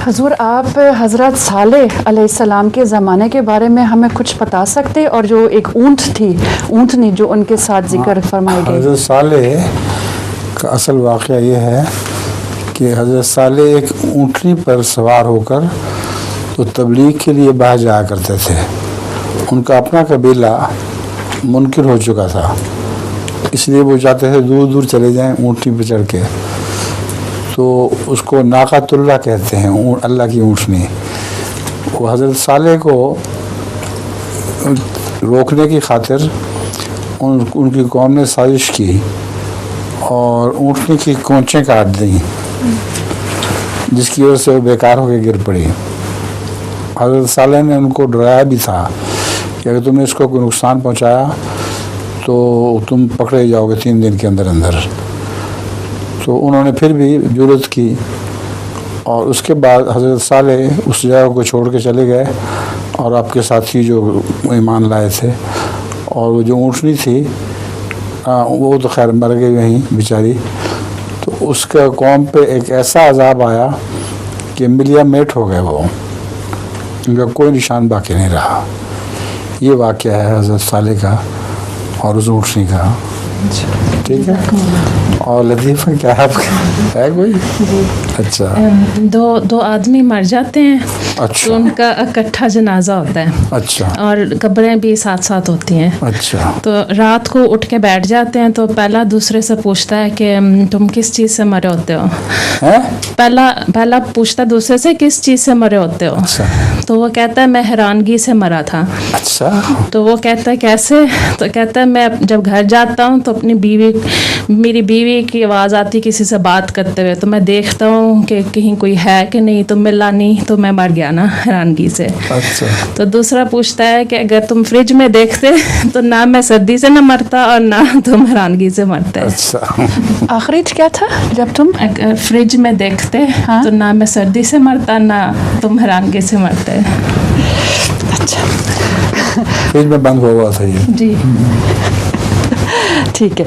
حضور آپ حضرت صالح علیہ السلام کے زمانے کے بارے میں ہمیں کچھ بتا سکتے، اور جو ایک اونٹنی جو ان کے ساتھ ذکر فرمائی گئی؟ حضرت صالح کا اصل واقعہ یہ ہے کہ حضرت صالح ایک اونٹنی پر سوار ہو کر تو تبلیغ کے لیے باہر جایا کرتے تھے. ان کا اپنا قبیلہ منکر ہو چکا تھا، اس لیے وہ چاہتے تھے دور دور چلے جائیں اونٹنی پہ چڑھ کے. تو اس کو ناقۃ اللہ کہتے ہیں، اللہ کی اونٹنی. وہ حضرت صالح کو روکنے کی خاطر ان کی قوم نے سازش کی اور اونٹنی کی کونچیں کاٹ دیں، جس کی وجہ سے وہ بیکار ہو کے گر پڑی. حضرت صالح نے ان کو ڈرایا بھی تھا کہ اگر تم نے اس کو کوئی نقصان پہنچایا تو تم پکڑے جاؤ گے 3 دن کے اندر اندر. تو انہوں نے پھر بھی جرأت کی، اور اس کے بعد حضرت صالح اس جگہ کو چھوڑ کے چلے گئے، اور آپ کے ساتھی جو ایمان لائے تھے، اور وہ جو اونٹنی تھی وہ تو خیر مر گئی وہیں بیچاری. تو اس کا قوم پہ ایک ایسا عذاب آیا کہ ملیا میٹ ہو گئے، وہ ان کا کوئی نشان باقی نہیں رہا. یہ واقعہ ہے حضرت صالح کا اور اس اونٹنی کا. ٹھیک ہے. اور لطیفہ کیا ہے آپ کا ہے کوئی؟ اچھا. دو آدمی مر جاتے ہیں، اچھا. تو ان کا اکٹھا جنازہ ہوتا ہے. اچھا. اور قبریں بھی ساتھ ساتھ ہوتی ہیں. اچھا. تو رات کو اٹھ کے بیٹھ جاتے ہیں، تو پہلا دوسرے سے پوچھتا ہے کہ تم کس چیز سے مرے ہوتے ہو. پہلا پوچھتا دوسرے سے کس چیز سے مرے ہوتے ہو. اچھا. تو وہ کہتا ہے میں حیرانگی سے مرا تھا. اچھا. تو وہ کہتا ہے کیسے؟ تو کہتا ہے میں جب گھر جاتا ہوں تو میری بیوی کی آواز آتی کسی سے بات کرتے ہوئے، تو میں دیکھتا ہوں کہ کہیں کوئی ہے کہ نہیں، تو ملا نہیں، تو میں مر گیا نا حیرانگی سے. اچھا. تو دوسرا پوچھتا ہے کہ اگر تم فریج میں دیکھتے تو نہ میں سردی سے نہ مرتا اور نہ تم حیرانگی سے مرتے. اچھا. آخری کیا تھا؟ جب تم فریج میں دیکھتے تو نہ میں سردی سے مرتا نہ تم حیرانگی سے مرتے. اچھا. فریج میں بند ہوا تھا یہ. جی ٹھیک ہے.